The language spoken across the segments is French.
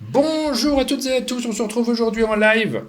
Bonjour à toutes et à tous, on se retrouve aujourd'hui en live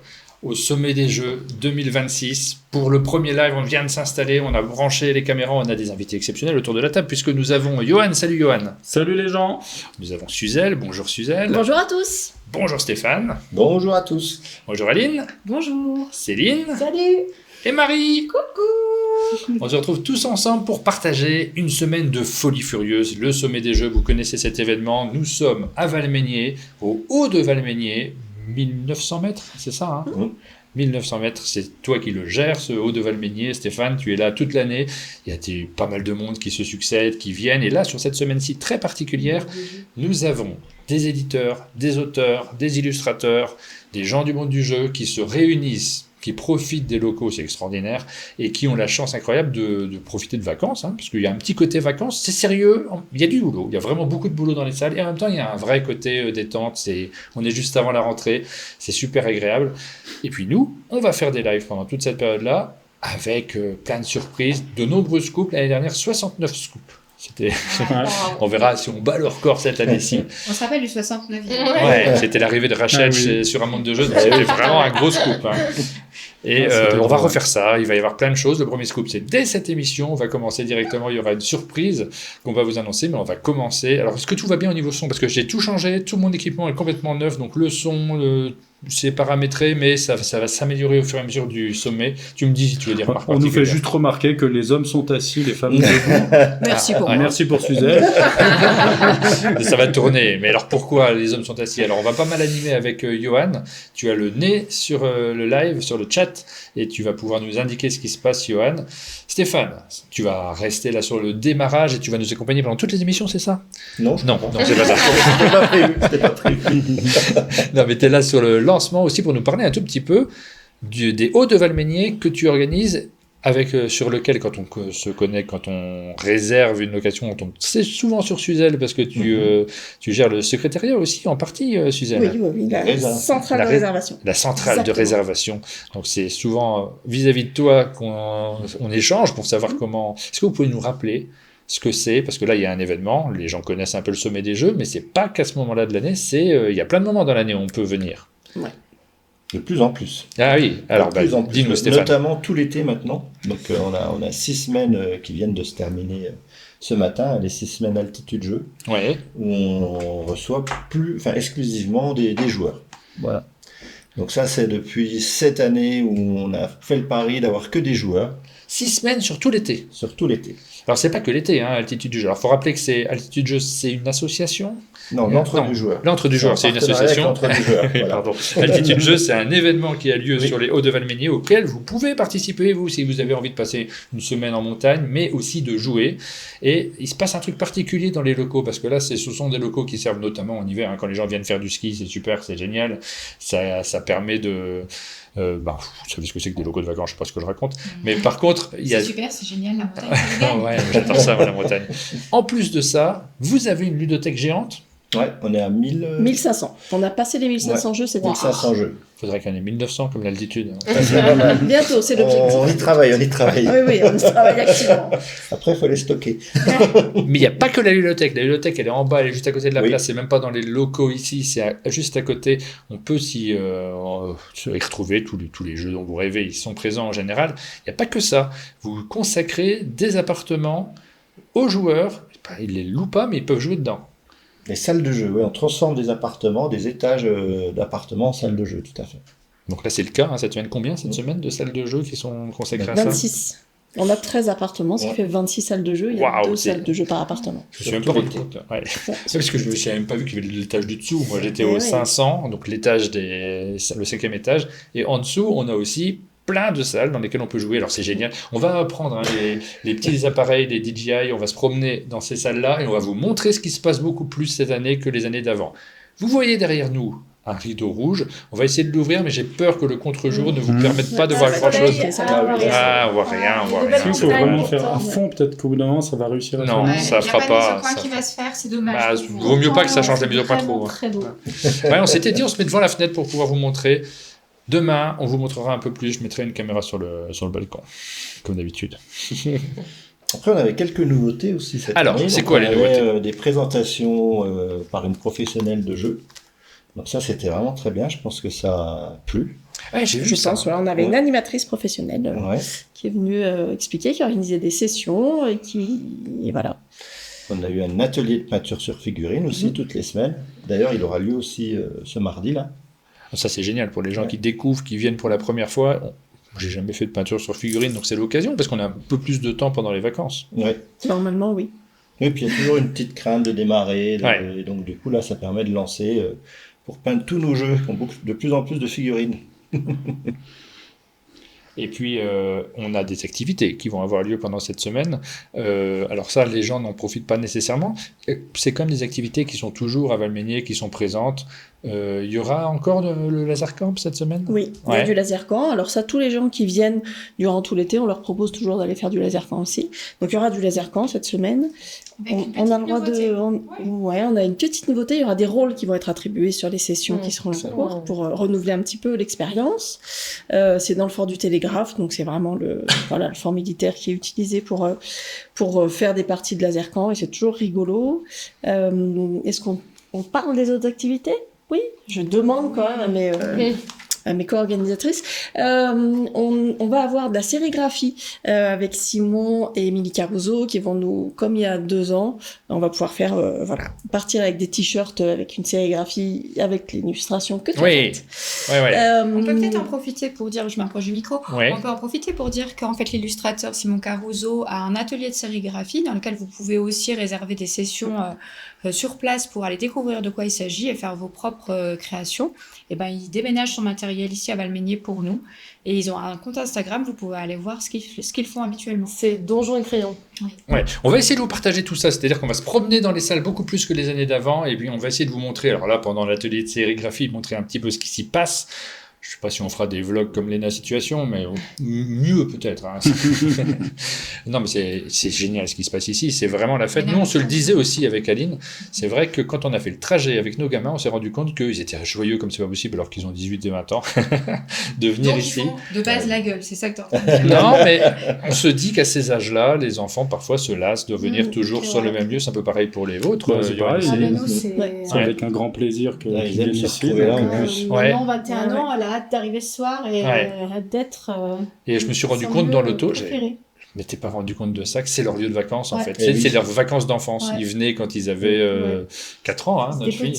au sommet des Jeux 2026. Pour le premier live, on vient de s'installer, on a branché les caméras, on a des invités exceptionnels autour de la table puisque nous avons Johan. Salut Johan. Salut les gens. Nous avons Suzel. Bonjour Suzel. Bonjour à tous. Bonjour Stéphane. Bonjour à tous. Bonjour Aline. Bonjour. Céline. Salut. Et Marie. Coucou. On se retrouve tous ensemble pour partager une semaine de folie furieuse. Le sommet des Jeux, vous connaissez cet événement. Nous sommes à Valmeinier, au haut de Valmeinier, 1900 mètres, c'est ça hein 1900 mètres, c'est toi qui le gères, ce haut de Valmeinier. Stéphane, tu es là toute l'année. Il y a pas mal de monde qui se succède, qui viennent. Et là, sur cette semaine-ci très particulière, nous avons des éditeurs, des auteurs, des illustrateurs, des gens du monde du jeu qui se réunissent, qui profitent des locaux, c'est extraordinaire, et qui ont la chance incroyable de profiter de vacances, hein, parce qu'il y a un petit côté vacances, c'est sérieux, il y a du boulot, il y a vraiment beaucoup de boulot dans les salles, et en même temps, il y a un vrai côté détente, on est juste avant la rentrée, c'est super agréable. Et puis nous, on va faire des lives pendant toute cette période-là, avec plein de surprises, de nombreux scoops, l'année dernière, 69 scoops. On verra si on bat le record cette année-ci. On se rappelle du 69e. Ouais, c'était l'arrivée de Rachel sur un monde de jeu, donc c'était vraiment un gros scoop. Hein. Et on va refaire ça, il va y avoir plein de choses. Le premier scoop, c'est dès cette émission, on va commencer directement, il y aura une surprise qu'on va vous annoncer, mais on va commencer. Alors, est-ce que tout va bien au niveau son ? Parce que j'ai tout changé, tout mon équipement est complètement neuf, donc le son, c'est paramétré, mais ça va s'améliorer au fur et à mesure du sommet. Tu me dis si tu veux dire par On nous fait juste remarquer que les hommes sont assis, les femmes debout. Merci pour moi. Merci pour Suzelle. Ça va tourner. Mais alors pourquoi les hommes sont assis ? Alors on va pas mal animer avec Johan. Tu as le nez sur le live, sur le chat, et tu vas pouvoir nous indiquer ce qui se passe, Johan. Stéphane, tu vas rester là sur le démarrage et tu vas nous accompagner pendant toutes les émissions, c'est ça ? Non, c'est pas ça. C'était pas prévu. Non, mais tu es là sur le lancement aussi pour nous parler un tout petit peu des Hauts de Valmeinier que tu organises, sur lequel, quand on se connecte, quand on réserve une location, on tombe souvent sur Suzel parce que tu gères le secrétariat aussi, en partie, Suzel. Oui, la centrale de réservation. La centrale de réservation. Donc c'est souvent vis-à-vis de toi qu'on échange pour savoir comment... Est-ce que vous pouvez nous rappeler ce que c'est, parce que là il y a un événement, les gens connaissent un peu le sommet des Jeux, mais c'est pas qu'à ce moment-là de l'année, il y a plein de moments dans l'année où on peut venir. Ouais. De plus en plus. Ah oui, alors dis-nous Stéphane. Notamment tout l'été maintenant. Donc on a 6 semaines qui viennent de se terminer ce matin, les 6 semaines Altitude Jeu, ouais. Où on reçoit exclusivement des joueurs. Voilà. Donc ça c'est depuis cette année où on a fait le pari d'avoir que des joueurs. 6 semaines sur tout l'été. Sur tout l'été. Alors c'est pas que l'été, hein, Altitude Jeu. Alors faut rappeler que Altitude Jeu, c'est une association. Non, l'entre du joueur. L'entre du joueur, c'est une association. Voilà. Pardon. Altitude Jeu, c'est un événement qui a lieu sur les Hauts de Valmeinier auquel vous pouvez participer, vous, si vous avez envie de passer une semaine en montagne, mais aussi de jouer. Et il se passe un truc particulier dans les locaux, parce que là, ce sont des locaux qui servent notamment en hiver, hein, quand les gens viennent faire du ski, c'est super, c'est génial. Ça permet de... vous savez ce que c'est que des locaux de vacances, je sais pas ce que je raconte. Mais par contre, c'est super, c'est génial, la montagne. Ouais, j'adore ça, la montagne. En plus de ça, vous avez une ludothèque géante. Ouais, on est à 1500. On a passé les 1500 jeux, c'était 1500 jeux. Il faudrait qu'il y en ait 1900 comme l'altitude. Bientôt, c'est l'objectif. On y travaille. Oui, on y travaille activement. Après, il faut les stocker. Mais il n'y a pas que la ludothèque. La ludothèque, elle est en bas, elle est juste à côté de la place. C'est même pas dans les locaux ici, c'est juste à côté. On peut s'y retrouver. Tous les jeux dont vous rêvez, ils sont présents en général. Il n'y a pas que ça. Vous consacrez des appartements aux joueurs. Ils les louent pas, mais ils peuvent jouer dedans. Les salles de jeu, oui, on transforme des appartements, des étages d'appartements en salles de jeu, tout à fait. Donc là, c'est le cas, hein, cette semaine. Combien cette semaine de salles de jeu qui sont consacrées à ça ? 26. On a 13 appartements, ce qui fait 26 salles de jeu. Il y a 2 salles de jeu par appartement. Je me suis même pas rendu compte. Ouais. C'est parce que je n'avais même pas vu qu'il y avait l'étage du dessous. Moi, j'étais au 500, donc le 5e étage. Et en dessous, on a aussi plein de salles dans lesquelles on peut jouer. Alors c'est génial. On va apprendre les petits appareils, les DJI, on va se promener dans ces salles-là et on va vous montrer ce qui se passe beaucoup plus cette année que les années d'avant. Vous voyez derrière nous un rideau rouge. On va essayer de l'ouvrir, mais j'ai peur que le contre-jour ne vous permette pas de voir grand-chose. On voit rien. Il faut vraiment faire à fond, peut-être qu'au bout d'un moment, ça va réussir à faire. Non, ça fera pas. C'est qui va se faire, c'est dommage. Vaut mieux pas que ça change la mise au point trop. On s'était dit, on se met devant la fenêtre pour pouvoir vous montrer. Demain, on vous montrera un peu plus. Je mettrai une caméra sur le balcon, comme d'habitude. Après, on avait quelques nouveautés aussi cette année. Alors, c'est quoi les nouveautés ? Des présentations par une professionnelle de jeu Donc ça, c'était vraiment très bien. Je pense que ça a plu. Ouais, j'ai vu ça. On avait une animatrice professionnelle qui est venue expliquer, qui organisait des sessions et voilà. On a eu un atelier de peinture sur figurine aussi toutes les semaines. D'ailleurs, il aura lieu aussi ce mardi là. Ça, c'est génial pour les gens qui découvrent, qui viennent pour la première fois. J'ai jamais fait de peinture sur figurine, donc c'est l'occasion parce qu'on a un peu plus de temps pendant les vacances. Ouais. Normalement, oui. Et puis il y a toujours une petite crainte de démarrer. Et donc du coup là, ça permet de lancer pour peindre tous nos jeux qui ont de plus en plus de figurines. Et puis, on a des activités qui vont avoir lieu pendant cette semaine. Alors ça, les gens n'en profitent pas nécessairement. C'est comme des activités qui sont toujours à Valmeinier, qui sont présentes. Il y aura encore le laser camp cette semaine ? Oui, il y a du laser camp. Alors ça, tous les gens qui viennent durant tout l'été, on leur propose toujours d'aller faire du laser camp aussi. Donc il y aura du laser camp cette semaine. On a le droit on a une petite nouveauté. Il y aura des rôles qui vont être attribués sur les sessions qui seront en cours pour renouveler un petit peu l'expérience. C'est dans le fort du Télégraphe, donc c'est vraiment le fort militaire qui est utilisé pour faire des parties de laser camp et c'est toujours rigolo. Est-ce qu'on parle des autres activités ? Oui, je demande quand même à mes co-organisatrices. On va avoir de la sérigraphie avec Simon et Émilie Caruso qui vont nous, comme il y a 2 ans, on va pouvoir faire partir avec des t-shirts avec une sérigraphie avec l'illustration que tu as faite. On peut peut-être en profiter pour dire, je m'approche du micro, on peut en profiter pour dire qu'en fait l'illustrateur Simon Caruso a un atelier de sérigraphie dans lequel vous pouvez aussi réserver des sessions sur place pour aller découvrir de quoi il s'agit et faire vos propres créations. Et ben, il déménage son matériel ici à Valmeinier pour nous. Et ils ont un compte Instagram, vous pouvez aller voir ce qu'ils font habituellement. C'est Donjons et Crayons. Ouais. On va essayer de vous partager tout ça, c'est-à-dire qu'on va se promener dans les salles beaucoup plus que les années d'avant, et puis on va essayer de vous montrer, alors là, pendant l'atelier de sérigraphie, montrer un petit peu ce qui s'y passe. Je ne sais pas si on fera des vlogs comme Lena Situation, mais mieux peut-être. Hein. Non, mais c'est génial ce qui se passe ici. C'est vraiment la fête. Nous, on se le disait aussi avec Aline. C'est vrai que quand on a fait le trajet avec nos gamins, on s'est rendu compte qu'ils étaient joyeux comme c'est pas possible, alors qu'ils ont 18 et 20 ans, de venir donc, ici. Ils font de base la gueule, c'est ça que tu as entendu. Non, mais on se dit qu'à ces âges-là, les enfants parfois se lassent de venir toujours sur le même lieu. C'est un peu pareil pour les vôtres. C'est pareil. C'est avec un grand plaisir qu'ils viennent ici. Maman, 21 ans, elle a hâte d'arriver ce soir et d'être. Et je me suis rendu compte dans l'auto, je m'étais pas rendu compte de ça, que c'est leur lieu de vacances en fait. C'est leurs vacances d'enfance. Ils venaient quand ils avaient 4 ans, hein, notre fille.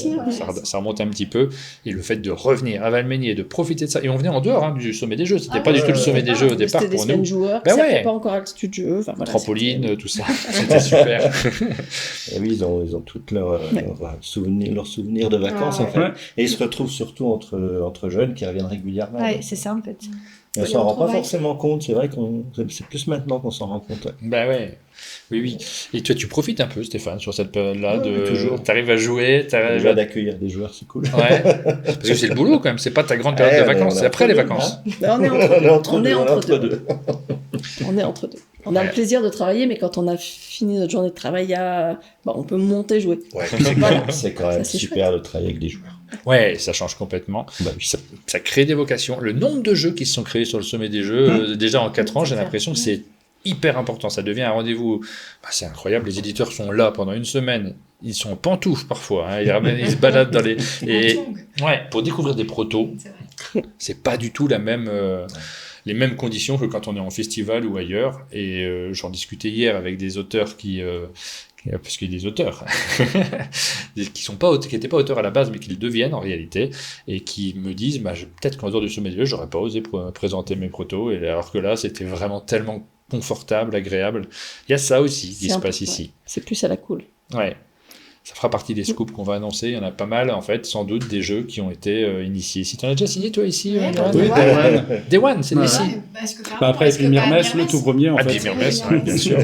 Ça remonte un petit peu. Et le fait de revenir à Valmeinier, de profiter de ça. Et on venait en dehors du sommet des jeux. C'était pas du tout le sommet des jeux au départ pour nous. C'était des joueurs, ça fait pas encore altitude de jeu. Trampoline, tout ça. C'était super. Et oui, ils ont toutes leurs souvenirs de vacances en fait. Et ils se retrouvent surtout entre jeunes qui reviennent régulièrement. Ouais, c'est ça en fait. On s'en rend pas forcément compte, c'est vrai c'est plus maintenant qu'on s'en rend compte. Ouais. Bah ouais, oui. Et toi, tu profites un peu, Stéphane, sur cette période-là, toujours. T'arrives à jouer, déjà d'accueillir des joueurs, c'est cool. Ouais, parce que c'est le boulot quand même, c'est pas ta grande période de vacances, c'est après les vacances. On est entre deux. On est entre deux. On a le plaisir de travailler, mais quand on a fini notre journée de travail, on peut monter jouer. Ouais, c'est quand même super de travailler avec des joueurs. Ouais, ça change complètement. Ça crée des vocations. Le nombre de jeux qui se sont créés sur le sommet des jeux, déjà en 4 ans, j'ai l'impression que c'est hyper important. Ça devient un rendez-vous. C'est incroyable. Les éditeurs sont là pendant une semaine. Ils sont en pantoufles parfois. Hein. Ils se baladent dans les. Pour découvrir des protos. C'est pas du tout la même. Les mêmes conditions que quand on est en festival ou ailleurs. Et j'en discutais hier avec des auteurs parce qu'il y a des auteurs qui n'étaient pas auteurs à la base, mais qui le deviennent en réalité, et qui me disent peut-être qu'en dehors du sommet des jeux, j'aurais pas osé présenter mes protos, alors que là, c'était vraiment tellement confortable, agréable. Il y a ça aussi qui se passe ici. C'est plus à la cool. Ouais. Ça fera partie des scoops qu'on va annoncer. Il y en a pas mal, en fait, sans doute, des jeux qui ont été initiés ici. Tu en as déjà signé, toi, ici Day One, c'est ici. Après, puis Myrmès, le tout premier, en fait. Puis Myrmès, bien sûr.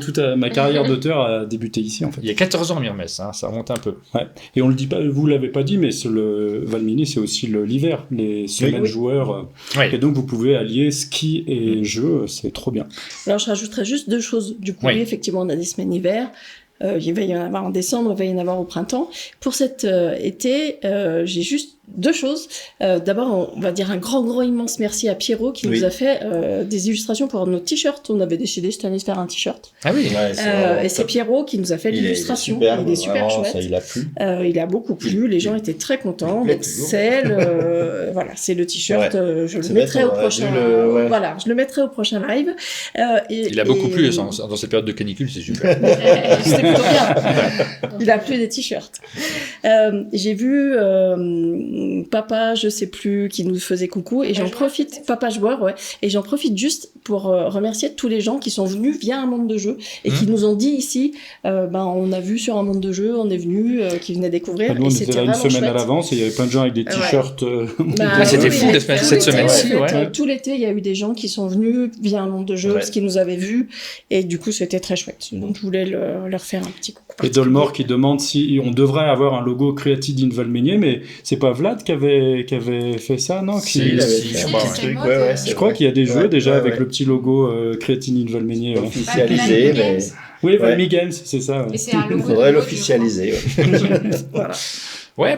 Toute ma carrière d'auteur a débuté ici, en fait. Il y a 14 ans, Myrmès, hein, ça remonte un peu. Ouais. Et on le dit pas, vous l'avez pas dit, mais le Valmeinier, c'est aussi l'hiver, les semaines joueurs. Et donc, vous pouvez allier ski et jeu, c'est trop bien. Alors, je rajouterais juste 2 choses. Du coup, effectivement, on a des semaines hiver. Il va y en avoir en décembre, il va y en avoir au printemps. Pour cet été, j'ai juste deux choses. D'abord, on va dire un grand immense merci à Pierrot qui nous a fait des illustrations pour nos t-shirts. On avait décidé cette année de faire un t-shirt. Ah oui. Et c'est Pierrot qui nous a fait l'illustration. Il est super chouette. Ça, il a plu. Il a beaucoup plu. Les gens étaient très contents. Donc c'est le t-shirt. Je le mettrai au prochain. Voilà, je le mettrai au prochain live. Il a beaucoup plu dans cette période de canicule, c'est super. C'était plutôt bien. Il a plu des t-shirts. J'ai vu Papa, je sais plus, qui nous faisait coucou, et j'en profite, Papa joueur, et j'en profite juste pour remercier tous les gens qui sont venus via un monde de jeu et qui nous ont dit ici, on a vu sur un monde de jeu, on est venu, qui venaient découvrir. Nous, on était là une semaine à l'avance et il y avait plein de gens avec des t-shirts. C'était fou cette semaine-ci. Tout l'été, il y a eu des gens qui sont venus via un monde de jeu parce qu'ils nous avaient vus, et du coup, c'était très chouette. Donc, je voulais leur faire un petit coucou. Et Dolmore qui demande si on devrait avoir un logo Created in Valmeinier, mais c'est pas Vlad qui avait fait ça, non? Je crois qu'il y a des jeux déjà avec le petit logo Created in Valmeinier. Officialisé, mais... Oui, Valmy Games, c'est ça. Et c'est un logo. Il faudrait l'officialiser. Voilà.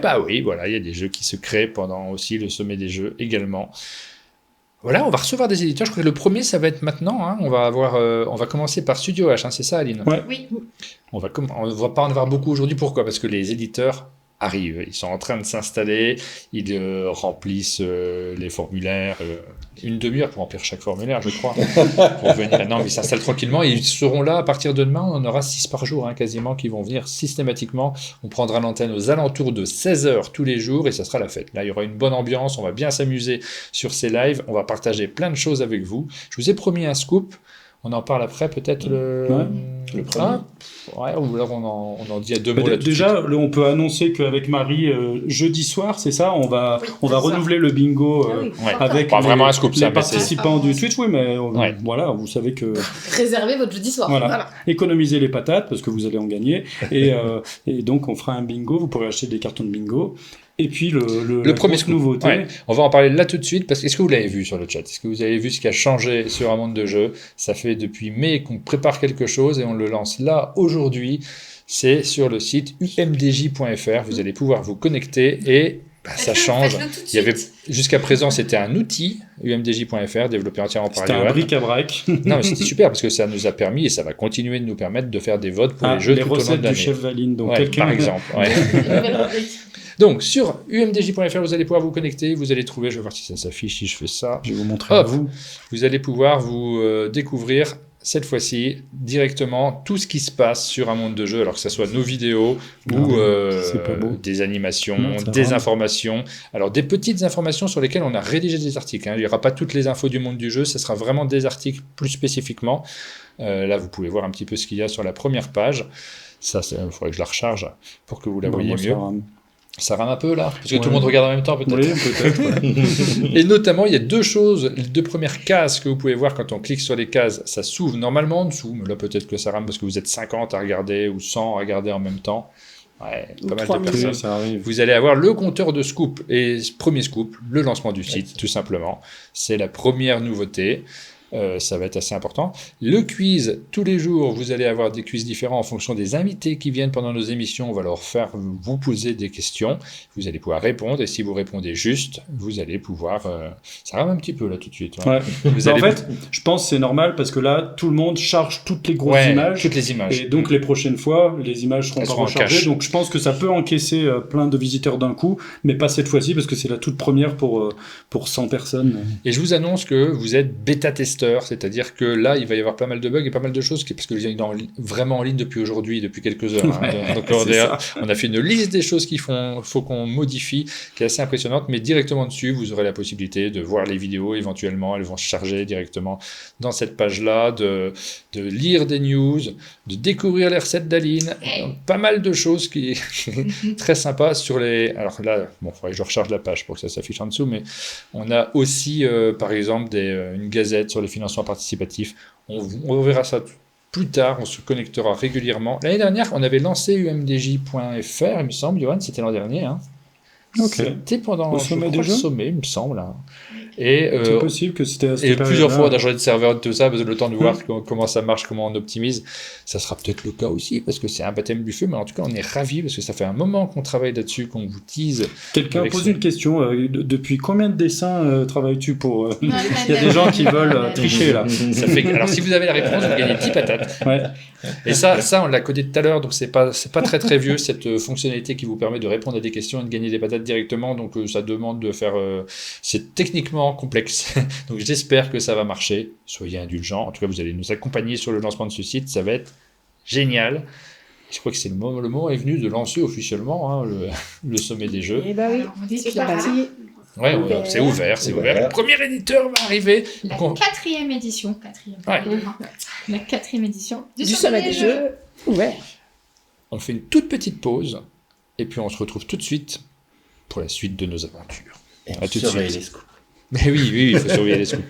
Il y a des jeux qui se créent pendant aussi le sommet des jeux également. Voilà, on va recevoir des éditeurs. Je crois que le premier, ça va être maintenant. Hein. On va commencer par Studio H. Hein, c'est ça, Aline? Oui. On va pas en avoir beaucoup aujourd'hui. Pourquoi? Parce que les éditeurs arrivent. Ils sont en train de s'installer. Ils remplissent les formulaires. Une demi-heure pour remplir chaque formulaire, je crois. Pour venir. Non, mais ils s'installent tranquillement. Et ils seront là à partir de demain. On en aura 6 par jour, quasiment, qui vont venir systématiquement. On prendra l'antenne aux alentours de 16h tous les jours et ça sera la fête. Là, il y aura une bonne ambiance. On va bien s'amuser sur ces lives. On va partager plein de choses avec vous. Je vous ai promis un scoop. On en parle après, peut-être le premier. Ou alors on en dit à deux mots là-dessus. Déjà, on peut annoncer qu'avec Marie, jeudi soir, c'est ça, on va renouveler le bingo avec vraiment un scoop, les participants du Twitch. Oui, mais voilà, vous savez que... Réservez votre jeudi soir. Voilà. Économisez les patates, parce que vous allez en gagner. Et donc, on fera un bingo, vous pourrez acheter des cartons de bingo. Et puis le premier scoop. Nouveauté. Ouais. On va en parler là tout de suite parce que est-ce que vous l'avez vu sur le chat? Est-ce que vous avez vu ce qui a changé sur un monde de jeu? Ça fait depuis mai qu'on prépare quelque chose et on le lance là aujourd'hui. C'est sur le site umdj.fr. Vous allez pouvoir vous connecter et ça change. Il y avait jusqu'à présent c'était un outil umdj.fr développé entièrement par C'était un bric-à-brac. Non, mais c'était super parce que ça nous a permis et ça va continuer de nous permettre de faire des votes pour les jeux tout au long de l'année. Les recettes du chef Valine, donc par exemple. Donc, sur umdj.fr, vous allez pouvoir vous connecter, vous allez trouver, je vais voir si ça s'affiche, si je fais ça. Je vais vous montrer à vous. Vous allez pouvoir vous découvrir, cette fois-ci, directement tout ce qui se passe sur un monde de jeu, alors que ce soit nos vidéos ou des animations, des informations. Alors, des petites informations sur lesquelles on a rédigé des articles. Il n'y aura pas toutes les infos du monde du jeu, ce sera vraiment des articles plus spécifiquement. Là, vous pouvez voir un petit peu ce qu'il y a sur la première page. Ça, il faudrait que je la recharge pour que vous la voyez mieux. Ça rame un peu là, parce que tout le monde regarde en même temps peut-être. Oui, peut-être. Et notamment, il y a deux choses, les deux premières cases que vous pouvez voir quand on clique sur les cases, ça s'ouvre normalement en dessous, mais là peut-être que ça rame parce que vous êtes 50 à regarder ou 100 à regarder en même temps. Ouais, pas mal de personnes. Ça arrive. Vous allez avoir le compteur de scoop et premier scoop, le lancement du site, tout simplement. C'est la première nouveauté. Ça va être assez important. Le quiz, tous les jours, vous allez avoir des quiz différents en fonction des invités qui viennent pendant nos émissions. On va leur faire vous poser des questions. Vous allez pouvoir répondre et si vous répondez juste, vous allez pouvoir... Ça rame un petit peu là tout de suite. Ouais. En fait, je pense que c'est normal parce que là, tout le monde charge toutes les grosses images. Toutes les images. Et donc les prochaines fois, les images seront pas rechargées. Donc je pense que ça peut encaisser plein de visiteurs d'un coup, mais pas cette fois-ci parce que c'est la toute première pour 100 personnes. Et je vous annonce que vous êtes bêta-testeur. C'est-à-dire que là, il va y avoir pas mal de bugs et pas mal de choses, parce que vous êtes vraiment en ligne depuis aujourd'hui, depuis quelques heures. Donc on a fait une liste des choses qu'il faut qu'on modifie, qui est assez impressionnante, mais directement dessus, vous aurez la possibilité de voir les vidéos éventuellement, elles vont se charger directement dans cette page-là, de lire des news, de découvrir les recettes d'Aline, pas mal de choses qui est très sympa sur les... Alors là, il faudrait que je recharge la page pour que ça s'affiche en dessous, mais on a aussi, par exemple, une gazette sur les financements participatifs. On verra ça plus tard, on se connectera régulièrement. L'année dernière, on avait lancé umdj.fr, il me semble, Johan, c'était l'an dernier. Okay. C'était pendant le sommet, il me semble. Et, c'est possible que c'était à cette et plusieurs période-là. fois, on a changé de serveur, tout ça, parce que le temps de voir comment ça marche, comment on optimise. Ça sera peut-être le cas aussi, parce que c'est un baptême du feu, mais en tout cas, on est ravis, parce que ça fait un moment qu'on travaille là-dessus, qu'on vous tease. Quelqu'un pose une question. Depuis combien de dessins travailles-tu pour... Il y a des gens qui veulent tricher, là. Ça fait... Alors, si vous avez la réponse, vous gagnez 10 patates. Ouais. Et ça, on l'a codé tout à l'heure, donc c'est pas très très vieux, cette fonctionnalité qui vous permet de répondre à des questions et de gagner des patates directement, donc ça demande de faire... c'est techniquement complexe, donc j'espère que ça va marcher, soyez indulgents, en tout cas vous allez nous accompagner sur le lancement de ce site, ça va être génial. Je crois que le moment est venu de lancer officiellement le sommet des jeux. Et bah oui, c'est parti. Ouais, c'est ouvert. Le premier éditeur va arriver. La quatrième édition. La quatrième édition du sommet des jeux ouvert. On fait une toute petite pause et puis on se retrouve tout de suite pour la suite de nos aventures. Et on surveille les scoops. Mais oui, il faut surveiller les scoops.